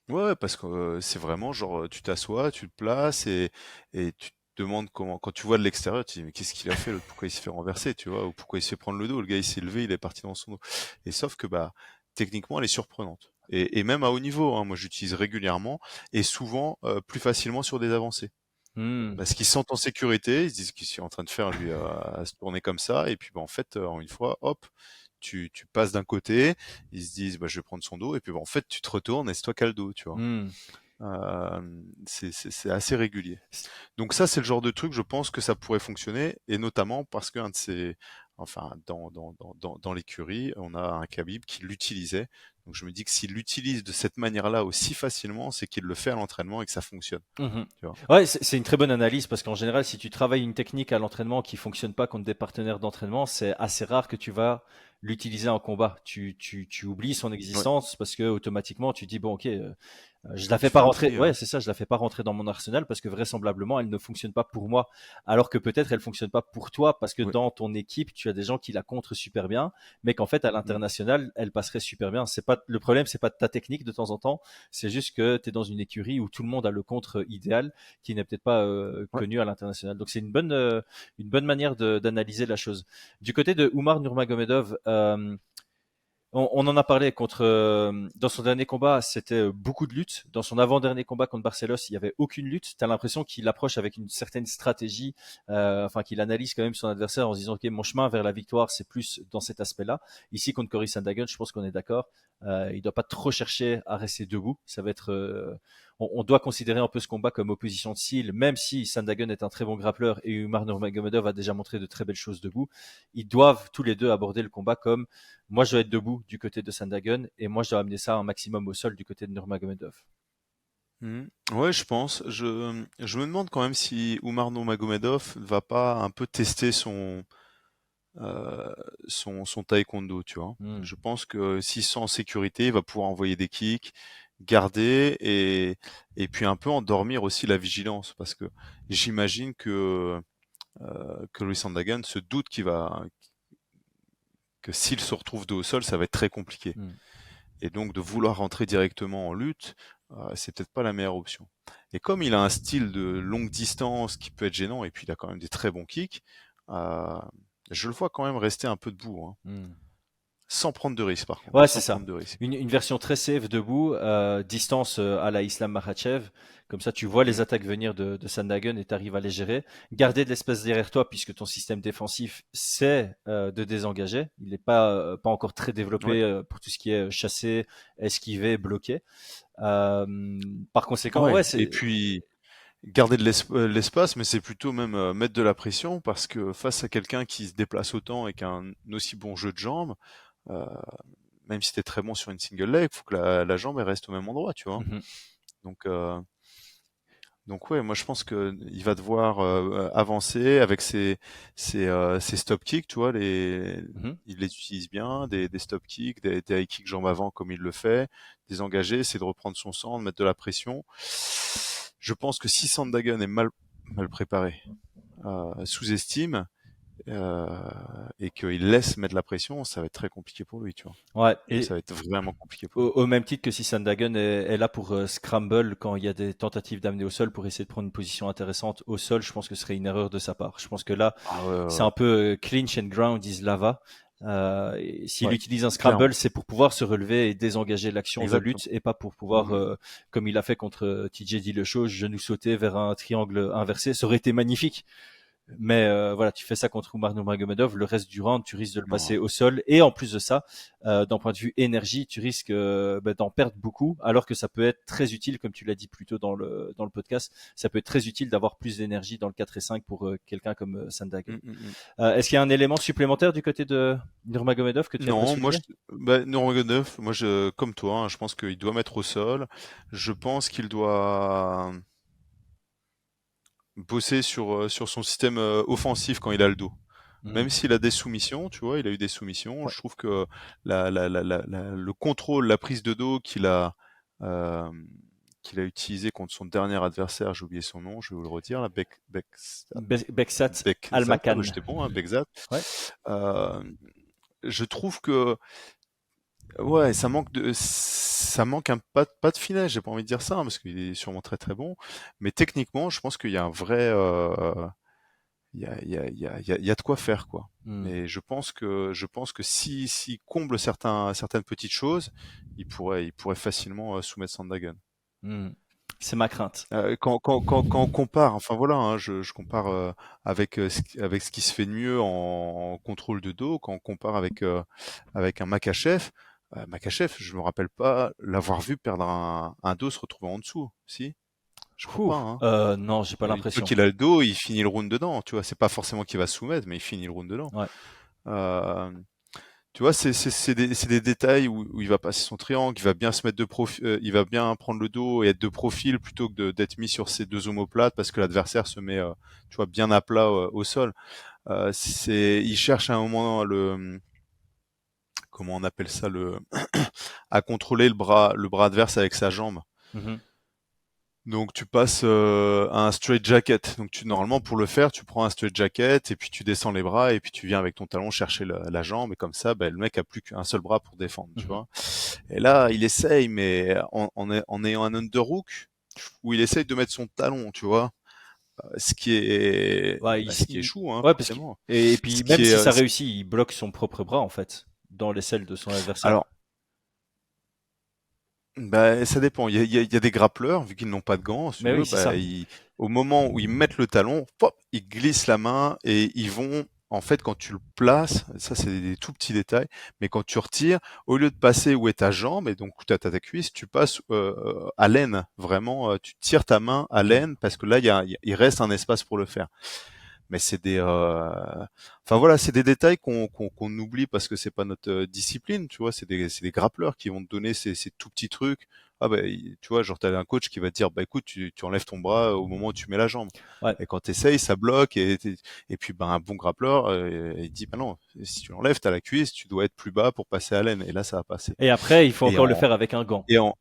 ouais, ouais, parce que c'est vraiment genre tu t'assois, tu te places et tu te demandes comment quand tu vois de l'extérieur, tu te dis mais qu'est-ce qu'il a fait l'autre, pourquoi il se fait renverser, tu vois, ou pourquoi il se fait prendre le dos, le gars il s'est levé, il est parti dans son dos. Et sauf que bah techniquement elle est surprenante. Et même à haut niveau, hein, moi j'utilise régulièrement et souvent plus facilement sur des avancées. Hmm. Parce qu'ils se sentent en sécurité, ils se disent qu'ils sont en train de faire lui à se tourner comme ça, et puis bah, en fait, en une fois, hop, tu passes d'un côté, ils se disent bah, je vais prendre son dos, et puis bah, en fait tu te retournes et c'est toi qui as le dos, tu vois. Hmm. C'est assez régulier. Donc ça, c'est le genre de truc, je pense que ça pourrait fonctionner, et notamment parce qu'un de ces, enfin, dans l'écurie, on a un Khabib qui l'utilisait. Donc je me dis que s'il l'utilise de cette manière-là aussi facilement, c'est qu'il le fait à l'entraînement et que ça fonctionne. Mhm. Tu vois. Ouais, c'est une très bonne analyse, parce qu'en général, si tu travailles une technique à l'entraînement qui fonctionne pas contre des partenaires d'entraînement, c'est assez rare que tu vas l'utiliser en combat. Tu oublies son Ouais. existence, parce que automatiquement tu dis bon, ok, je la fais Tu pas fais un rentrer. tri, Ouais, ouais. c'est ça, je la fais pas rentrer dans mon arsenal parce que vraisemblablement elle ne fonctionne pas pour moi. Alors que peut-être elle fonctionne pas pour toi parce que Ouais. dans ton équipe tu as des gens qui la contrent super bien, mais qu'en fait à Mm. l'international elle passerait super bien. C'est pas le problème, c'est pas ta technique de temps en temps, c'est juste que tu es dans une écurie où tout le monde a le contre idéal qui n'est peut-être pas Ouais. connu à l'international. Donc c'est une bonne manière d'analyser la chose. Du côté de Umar Nurmagomedov, on en a parlé dans son dernier combat, c'était beaucoup de luttes. Dans son avant-dernier combat contre Barcelos, il y avait aucune lutte. T'as l'impression qu'il approche avec une certaine stratégie, enfin qu'il analyse quand même son adversaire en se disant ok, mon chemin vers la victoire, c'est plus dans cet aspect-là. Ici contre Cory Sandhagen, je pense qu'on est d'accord. Il doit pas trop chercher à rester debout. Ça va être, on doit considérer un peu ce combat comme opposition de style, même si Sandhagen est un très bon grappleur et Umar Nurmagomedov a déjà montré de très belles choses debout. Ils doivent tous les deux aborder le combat comme moi, je dois être debout du côté de Sandhagen, et moi, je dois amener ça un maximum au sol du côté de Nurmagomedov. Mhm. Ouais, je pense. Je me demande quand même si Umar Nurmagomedov va pas un peu tester euh, son taekwondo, tu vois. Hmm. Je pense que s'il se sent en sécurité, il va pouvoir envoyer des kicks, garder et puis un peu endormir aussi la vigilance parce que j'imagine que Louis Sandhagen se doute que s'il se retrouve dos au sol, ça va être très compliqué. Hmm. Et donc de vouloir rentrer directement en lutte, c'est peut-être pas la meilleure option. Et comme il a un style de longue distance qui peut être gênant, et puis il a quand même des très bons kicks, euh, je le vois quand même rester un peu debout, hein. Hmm. sans prendre de risque, par contre. Ouais, Sans c'est ça. prendre de risque. Une version très safe debout, distance à la Islam Makhachev. Comme ça, tu vois les Mm. attaques venir de Sandhagen et tu arrives à les gérer. Garder de l'espace derrière toi, puisque ton système défensif, c'est de désengager. Il n'est pas encore très Ouais. développé pour tout ce qui est chasser, esquiver, bloquer. Euh, Par conséquent, Ouais. ouais, Et c'est. puis, garder de l'espace, mais c'est plutôt même mettre de la pression parce que face à quelqu'un qui se déplace autant et qui a un aussi bon jeu de jambes, euh, même si t'es très bon sur une single leg, faut que la jambe elle reste au même endroit, tu vois. Mhm, Donc, euh, donc ouais, moi je pense que il va devoir avancer avec ses stop kicks, tu vois, mhm. il les utilise bien, des stop kicks, des high kicks jambes avant comme il le fait, désengager, c'est de reprendre son sang, de mettre de la pression. Je pense que si Sandhagen est mal préparé, sous-estime euh, et qu'il laisse mettre la pression, ça va être très compliqué pour lui, tu vois. Ouais, Ça et va être vraiment compliqué pour au, lui. au même titre que si Sandhagen est là pour scramble quand il y a des tentatives d'amener au sol pour essayer de prendre une position intéressante au sol, je pense que ce serait une erreur de sa part. Je pense que là, Ah ouais, ouais, c'est ouais. un peu clinch and ground is lava. Et s'il Ouais, utilise un clairement, scramble, c'est pour pouvoir se relever et désengager l'action de exactement. lutte et pas pour pouvoir, Mm, comme il a fait contre TJ Dillashaw, genou sauté vers un triangle inversé. Ça aurait été magnifique. Mais voilà, tu fais ça contre Umar Nurmagomedov, le reste du round, tu risques de le non. passer au sol. Et en plus de ça, d'un point de vue énergie, tu risques d'en perdre beaucoup, alors que ça peut être très utile, comme tu l'as dit plus tôt dans le podcast, ça peut être très utile d'avoir plus d'énergie dans le 4 et 5 pour quelqu'un comme Sandhagen. Mm, mm, mm. Est-ce qu'il y a un élément supplémentaire du côté de Nurmagomedov que tu aimerais Non, souligner? Nurmagomedov, comme toi, hein, je pense qu'il doit mettre au sol. Je pense qu'il doit bosser sur son système offensif quand il a le dos. Mhm. Même s'il a des soumissions, tu vois, il a eu des soumissions. Ouais. Je trouve que le contrôle, la prise de dos euh, qu'il a utilisé contre son dernier adversaire, j'ai oublié son nom, je vais vous le redire, là, Beksat Bekzat, ah, bah, Almakan. j'étais bon, hein, Bekzat. Ouais. Euh, je trouve que ouais, ça manque pas de finesse. J'ai pas envie de dire ça hein, parce qu'il est sûrement très très bon, mais techniquement, je pense qu'il y a un vrai, il y a de quoi faire quoi. Mhm. Et je pense que si comble certaines petites choses, il pourrait facilement soumettre Sandhagen. Mhm. C'est ma crainte. Quand on compare, enfin voilà, hein, je compare avec ce qui se fait de mieux en contrôle de dos, quand on compare avec un Makhachev, Makhachev, je me rappelle pas l'avoir vu perdre un dos se retrouver en dessous. Si? Je crois Ouh, pas, hein. non, j'ai pas Une fois l'impression. qu'il a le dos, il finit le round dedans, tu vois. C'est pas forcément qu'il va se soumettre, mais il finit le round dedans. Ouais. Euh, Tu vois, c'est des détails où il va passer son triangle, il va bien se mettre de profil, il va bien prendre le dos et être de profil plutôt que d'être mis sur ses deux omoplates parce que l'adversaire se met, tu vois, bien à plat au sol. Il cherche à un moment comment on appelle ça, à contrôler le bras adverse avec sa jambe. Mhm. Donc tu passes à un straight jacket. Donc normalement pour le faire, tu prends un straight jacket et puis tu descends les bras et puis tu viens avec ton talon chercher la jambe et comme ça, le mec a plus qu'un seul bras pour défendre, tu Mhm. vois. Et là, il essaye, mais en ayant un underhook où il essaye de mettre son talon, tu vois. Ouais, Ce qui échoue, hein, ouais, parce que forcément. et Ce puis qui même est, si ça réussit, il bloque son propre bras en fait dans l'aisselle de son adversaire. alors, ça dépend. Il y a des grappleurs, vu qu'ils n'ont pas de gants, si tu Mais veux, oui, c'est ça. au moment où ils mettent le talon, pop, ils glissent la main et ils vont, en fait, quand tu le places, ça c'est des tout petits détails, mais quand tu retires, au lieu de passer où est ta jambe et donc où tu as ta cuisse, tu passes à l'aine, vraiment, tu tires ta main à Mhm. l'aine parce que là, il reste un espace pour le faire. Mais enfin voilà, c'est des détails qu'on oublie parce que c'est pas notre discipline, tu vois. C'est des grappleurs qui vont te donner ces tout petits trucs. Ah tu vois, genre t'as un coach qui va te dire, bah écoute, tu enlèves ton bras au moment où tu mets la jambe. Ouais. Et quand t'essayes, ça bloque et puis un bon grappleur, il dit, bah non, si tu l'enlèves, t'as la cuisse, tu dois être plus bas pour passer à l'aine. Et là, ça va passer. Et après, il faut Et encore le en faire avec un gant. et en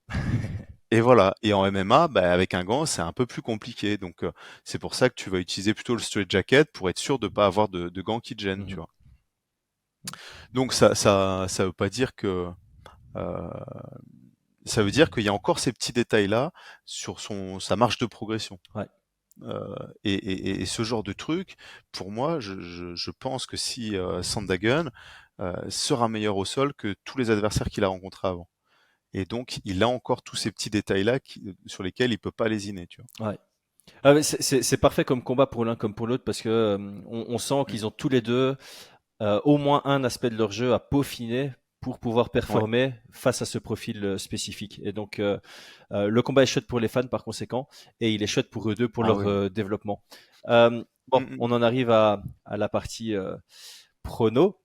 et voilà. Et en MMA, avec un gant, c'est un peu plus compliqué. Donc, c'est pour ça que tu vas utiliser plutôt le straight jacket pour être sûr de pas avoir de gants qui te gênent, tu Mhm. vois. Donc, ça veut pas dire que, euh, ça veut dire qu'il y a encore ces petits détails-là sur sa marge de progression. Ouais. Et ce genre de truc, pour moi, je pense que si Sandhagen sera meilleur au sol que tous les adversaires qu'il a rencontrés avant. Et donc, il a encore tous ces petits détails-là sur lesquels il peut pas lésiner, tu vois. Ouais. Ah, mais c'est parfait comme combat pour l'un comme pour l'autre parce que on sent Mm. qu'ils ont tous les deux au moins un aspect de leur jeu à peaufiner pour pouvoir Ouais. performer face à ce profil spécifique. Et donc, le combat est chouette pour les fans par conséquent, et il est chouette pour eux deux pour Ah leur oui. développement. Mm, Bon, mm. on en arrive à la partie prono.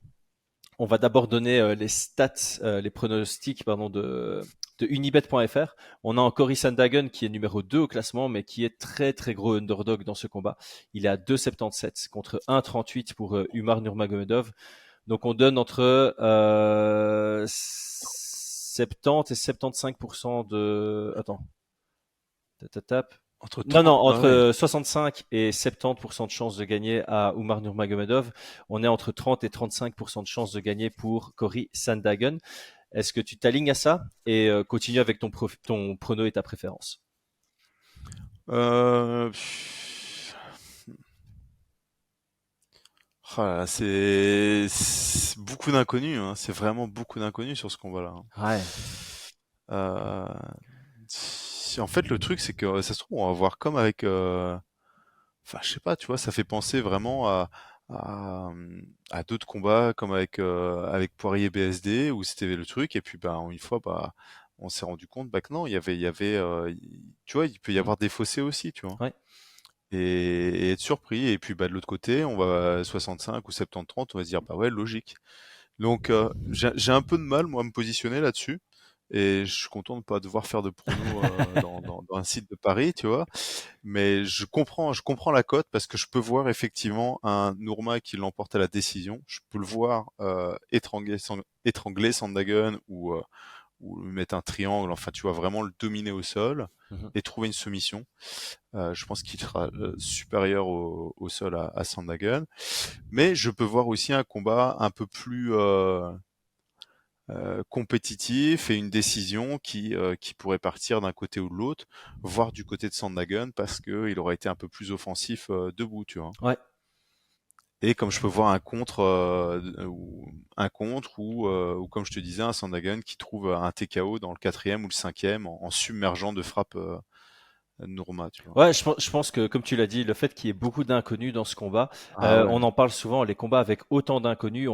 On va d'abord donner les stats, les pronostics pardon, de Unibet.fr. On a encore Cory Sandhagen qui est numéro 2 au classement, mais qui est très très gros underdog dans ce combat. Il est à 2,77 contre 1,38 pour Umar Nurmagomedov. Donc on donne entre 70 et 75% de... Attends, tap. Entre Non, non, 30, ah ouais. entre 65 et 70% de chances de gagner à Umar Nurmagomedov. On est entre 30 et 35% de chances de gagner pour Cory Sandhagen. Est-ce que tu t'alignes à ça et continue avec ton prono et ta préférence? Pff, oh là là, c'est beaucoup d'inconnus, hein. C'est vraiment beaucoup d'inconnus sur ce combat-là, hein. Ouais. Euh, En fait, le truc, c'est que ça se trouve, on va voir comme avec, enfin, je sais pas, tu vois, ça fait penser vraiment à d'autres combats comme avec Poirier BSD où c'était le truc et puis ben une fois bah on s'est rendu compte bah que non, tu vois, il peut y Mhm. avoir des fossés aussi, tu vois. Ouais. Et être surpris et puis bah de l'autre côté, on va 65 ou 70-30, on va se dire bah ouais, logique. Donc j'ai un peu de mal moi à me positionner là-dessus. Et je suis content de pas devoir faire de pronos dans un site de Paris, tu vois. Mais je comprends la cote parce que je peux voir effectivement un Nourma qui l'emporte à la décision. Je peux le voir étrangler Sandhagen ou lui mettre un triangle. Enfin, tu vois, vraiment le dominer au sol Mhm. et trouver une soumission. Je pense qu'il sera supérieur au sol à Sandhagen. Mais je peux voir aussi un combat un peu plus compétitif et une décision qui pourrait partir d'un côté ou de l'autre, voire du côté de Sandhagen parce que il aurait été un peu plus offensif debout, tu vois. Ouais. Et comme je peux voir un contre ou comme je te disais un Sandhagen qui trouve un TKO dans le quatrième ou le cinquième en submergeant de frappe Nourma, tu vois. Ouais, je pense que, comme tu l'as dit, le fait qu'il y ait beaucoup d'inconnus dans ce combat, Ah ouais. on en parle souvent, les combats avec autant d'inconnus,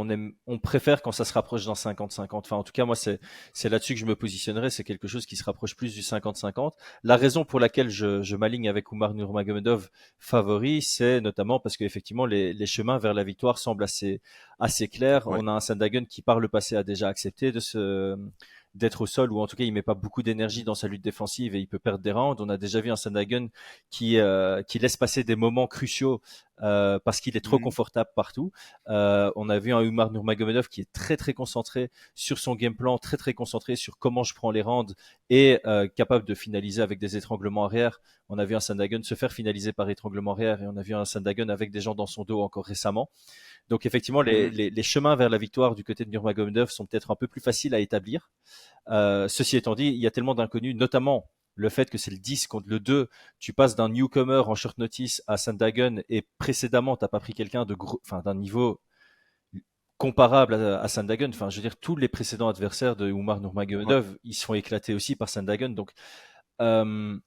on préfère quand ça se rapproche d'un 50-50. Enfin, en tout cas, moi, c'est là-dessus que je me positionnerai. C'est quelque chose qui se rapproche plus du 50-50. La raison pour laquelle je m'aligne avec Umar Nurmagomedov favori, c'est notamment parce qu'effectivement, les chemins vers la victoire semblent assez clairs. Ouais. On a un Sandhagen qui, par le passé, a déjà accepté d'être au sol, ou en tout cas il met pas beaucoup d'énergie dans sa lutte défensive et il peut perdre des rounds. On a déjà vu un Sandhagen qui laisse passer des moments cruciaux parce qu'il est trop Mhm. confortable partout. On a vu un Umar Nurmagomedov qui est très très concentré sur son game plan, très très concentré sur comment je prends les rounds et capable de finaliser avec des étranglements arrière. On a vu un Sandhagen se faire finaliser par étranglement arrière et on a vu un Sandhagen avec des gens dans son dos encore récemment. Donc effectivement, Mhm. les chemins vers la victoire du côté de Nurmagomedov sont peut-être un peu plus faciles à établir. Ceci étant dit, il y a tellement d'inconnus, notamment le fait que c'est le 10 contre le 2, tu passes d'un newcomer en short notice à Sandhagen et précédemment, t'as pas pris quelqu'un d'un niveau comparable à Sandhagen. Enfin, je veux dire, tous les précédents adversaires de Umar Ouais. Nurmagomedov, ils se font éclater aussi par Sandhagen. Donc, euh,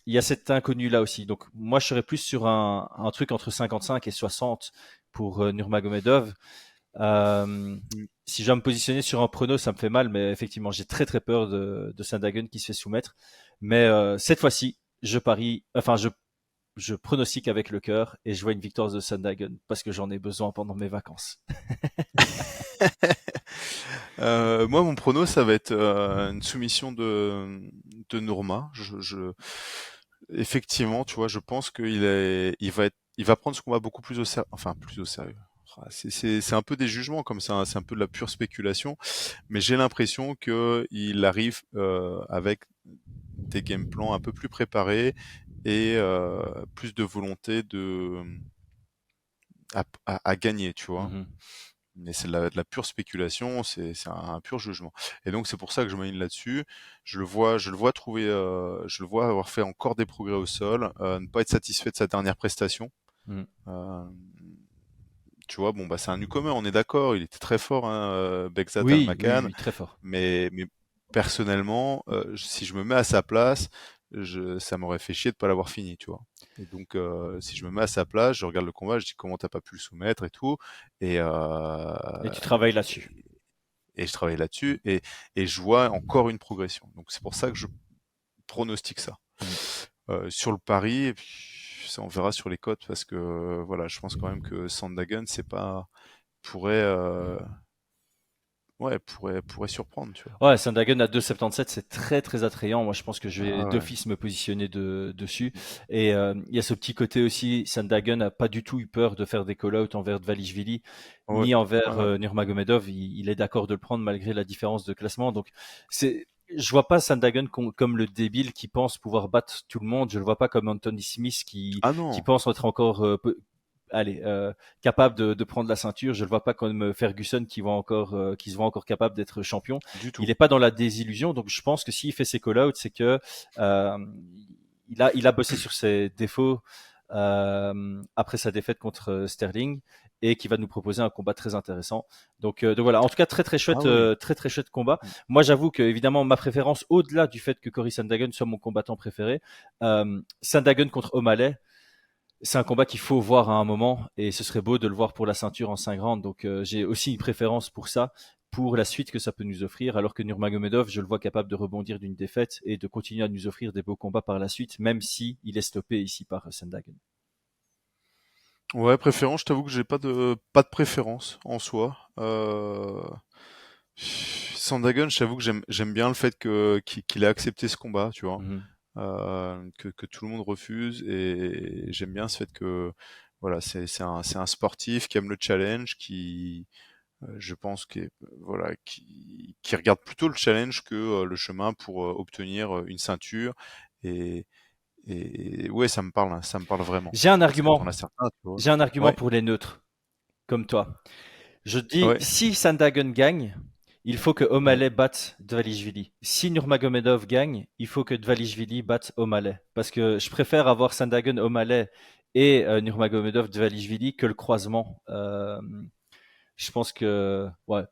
il y a cet inconnu là aussi. Donc, moi, je serais plus sur un truc entre 55 et 60 pour Nurmagomedov. Mhm. Si je dois me positionner sur un prono, ça me fait mal, mais effectivement, j'ai très très peur de Sandhagen qui se fait soumettre. Mais cette fois-ci, je parie, enfin je pronostique avec le cœur et je vois une victoire de Sandhagen parce que j'en ai besoin pendant mes vacances. Moi, mon prono, ça va être une soumission de Nourma. Effectivement, tu vois, je pense il va prendre ce combat beaucoup plus au sérieux, enfin plus au sérieux. C'est un peu des jugements comme ça, hein, c'est un peu de la pure spéculation, mais j'ai l'impression que il arrive avec des game plans un peu plus préparés et plus de volonté à gagner, tu vois. Mhm. Mais c'est de la pure spéculation, c'est un pur jugement. Et donc c'est pour ça que je m'aligne là-dessus. Je le vois avoir fait encore des progrès au sol, ne pas être satisfait de sa dernière prestation. Mhm. Euh, tu vois, bon, bah, c'est un newcomer, on est d'accord, il était très fort, hein, Bekzat Oui, Almacan, très fort. mais personnellement, si je me mets à sa place, ça m'aurait fait chier de pas l'avoir fini, tu vois. Et donc, si je me mets à sa place, je regarde le combat, je dis comment t'as pas pu le soumettre et tout, et, Et tu travailles là-dessus. et je travaille là-dessus, et je vois encore une progression. Donc c'est pour ça que je pronostique ça. Mhm. Sur le pari, et puis, ça, on verra sur les cotes, parce que voilà, je pense quand même que Sandhagen, c'est pas pourrait pourrait surprendre, tu vois. Ouais, Sandhagen à 2,77, c'est très très attrayant. Moi, je pense que je vais Ah ouais. d'office me positionner dessus. Et il y a ce petit côté aussi, Sandhagen n'a pas du tout eu peur de faire des call-outs envers Dvalishvili, Ouais, ni envers ouais. Nurmagomedov. Il est d'accord de le prendre malgré la différence de classement. Donc, je vois pas Sandhagen comme le débile qui pense pouvoir battre tout le monde. Je le vois pas comme Anthony Smith Ah qui non, pense être encore capable de prendre la ceinture. Je le vois pas comme Ferguson qui se voit encore capable d'être champion. du Il tout. n'est pas dans la désillusion, donc je pense que s'il fait ses call-outs, c'est que euh, il a bossé sur ses défauts après sa défaite contre Sterling et qui va nous proposer un combat très intéressant. Donc voilà, en tout cas Ah oui. très très chouette combat. Moi j'avoue que évidemment ma préférence, au-delà du fait que Cory Sandhagen soit mon combattant préféré, Sandhagen contre O'Malley, c'est un combat qu'il faut voir à un moment et ce serait beau de le voir pour la ceinture en 5 rounds. Donc j'ai aussi une préférence pour ça, pour la suite que ça peut nous offrir, alors que Nurmagomedov, je le vois capable de rebondir d'une défaite et de continuer à nous offrir des beaux combats par la suite, même si il est stoppé ici par Sandhagen. Ouais, préférence, je t'avoue que j'ai pas de préférence en soi. Sandhagen, je t'avoue que j'aime bien le fait qu'il ait accepté ce combat, tu vois. Mhm. Que tout le monde refuse, et j'aime bien ce fait que voilà, c'est un sportif qui aime le challenge, qui je pense voilà, qui regarde plutôt le challenge que le chemin pour obtenir une ceinture, et ouais, ça me parle vraiment, J'ai un parce que t'en argument, as certains, tu vois. j'ai un argument Ouais, pour les neutres, comme toi. Je dis, ouais, si Sandhagen gagne, il faut que ouais. O'Malley batte Dvalishvili. Si Nurmagomedov gagne, il faut que Dvalishvili batte O'Malley. Parce que je préfère avoir Sandhagen O'Malley et Nurmagomedov Dvalishvili que le croisement. Je pense que ouais.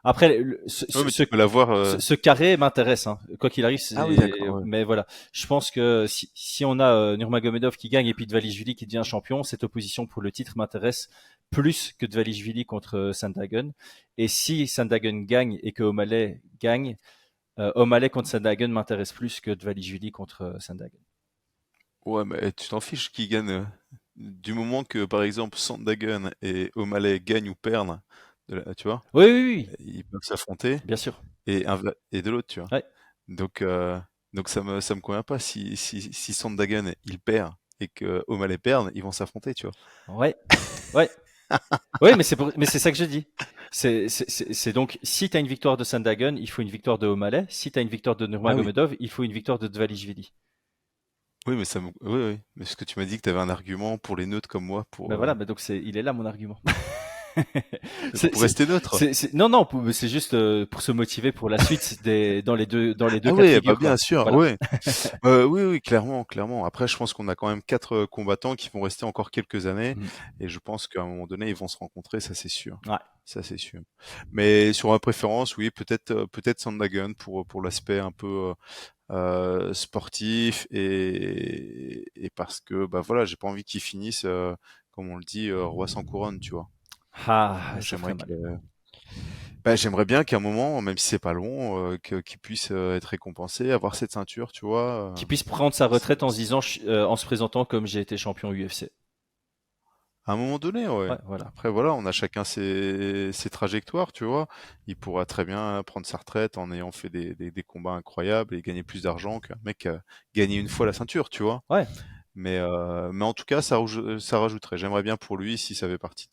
Après Ouais, mais tu peux l'avoir. ce carré m'intéresse. Hein. Quoi qu'il arrive, Ah oui, d'accord. Ouais. mais voilà. Je pense que si on a Nurmagomedov qui gagne et puis Dvalishvili qui devient champion, cette opposition pour le titre m'intéresse plus que Dvalishvili contre Sandhagen. Et si Sandhagen gagne et que O'Malley gagne, O'Malley contre Sandhagen m'intéresse plus que Dvalishvili contre Sandhagen. Ouais, mais tu t'en fiches qui gagne. Du moment que, par exemple, Sandhagen et O'Malley gagnent ou perdent, tu vois, Oui, oui, oui, ils peuvent s'affronter, bien sûr. et de l'autre, tu vois. Ouais, Donc, ça me convient pas. Si Sandhagen il perd et que O'Malley perd, ils vont s'affronter, tu vois. ouais, ouais. Oui, mais c'est ça que je dis. C'est donc, si tu as une victoire de Sandhagen, il faut une victoire de O'Malley. Si tu as une victoire de Ah oui. Nurmagomedov, il faut une victoire de Dvalishvili. Oui, mais oui, oui. Mais ce que tu m'as dit que tu avais un argument pour les neutres comme moi Ben voilà, ben donc il est là mon argument. C'est- pour c'est- rester neutre. non, non, c'est juste pour se motiver pour la suite dans les deux Ah cas de oui, bah figure, bien quoi. sûr, Voilà. oui. Oui, oui, clairement, clairement. Après, je pense qu'on a quand même 4 combattants qui vont rester encore quelques années, Mhm. et je pense qu'à un moment donné, ils vont se rencontrer, ça c'est sûr. Ouais. Ça c'est sûr. Mais sur ma préférence, oui, peut-être Sandhagen pour l'aspect un peu sportif, et parce que bah voilà, j'ai pas envie qu'il finisse comme on le dit, roi sans couronne, tu vois. Ah, ça ferait J'aimerais mal. j'aimerais bien qu'à un moment, même si c'est pas long, qu'il puisse être récompensé, avoir cette ceinture, tu vois. Qu'il puisse prendre sa C'est- retraite en se disant, en se présentant comme j'ai été champion UFC. À un moment donné, ouais. Ouais, voilà. Après, voilà, on a chacun ses trajectoires, tu vois. Il pourra très bien prendre sa retraite en ayant fait des combats incroyables et gagner plus d'argent qu'un mec qui a gagné une fois la ceinture, tu vois. Ouais, Mais en tout cas, ça rajouterait. J'aimerais bien pour lui, si ça fait partie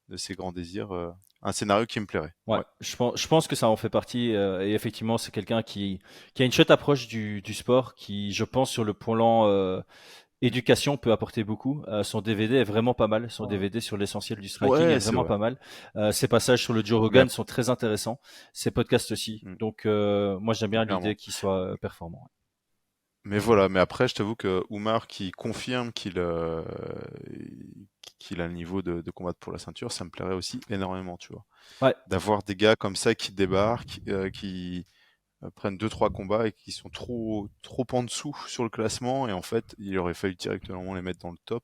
de ses grands désirs, un scénario qui me plairait. ouais. Ouais. Je pense que ça en fait partie. Et effectivement, c'est quelqu'un qui a une chouette approche du sport, qui, je pense, sur le plan éducation peut apporter beaucoup. Son DVD est vraiment pas mal. Son DVD sur l'essentiel du striking est Ouais, c'est vraiment vrai. pas mal. Ses passages sur le Joe Mais Rogan sont très intéressants. Ses podcasts aussi. mm, Donc moi j'aime bien l'idée clairement. qu'il soit performant. Mais voilà, mais après, je t'avoue que Oumar qui confirme qu'il a le niveau de combattre pour la ceinture, ça me plairait aussi énormément, tu vois. Ouais. D'avoir des gars comme ça qui débarquent, qui prennent 2-3 combats et qui sont trop en dessous sur le classement, et en fait, il aurait fallu directement les mettre dans le top.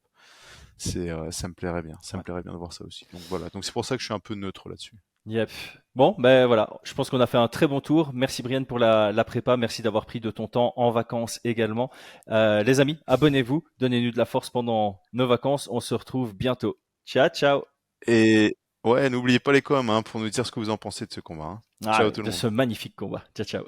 Ça me plairait bien. Ça me plairait bien de voir ça aussi. Donc voilà. Donc c'est pour ça que je suis un peu neutre là-dessus. Yep. Bon, ben voilà, je pense qu'on a fait un très bon tour. Merci Brian pour la prépa, merci d'avoir pris de ton temps en vacances également. Les amis, abonnez-vous, donnez-nous de la force pendant nos vacances. On se retrouve bientôt. Ciao, ciao. Et ouais, n'oubliez pas les coms, hein, pour nous dire ce que vous en pensez de ce combat, hein. Ciao tout le De monde. ce magnifique combat. Ciao, ciao.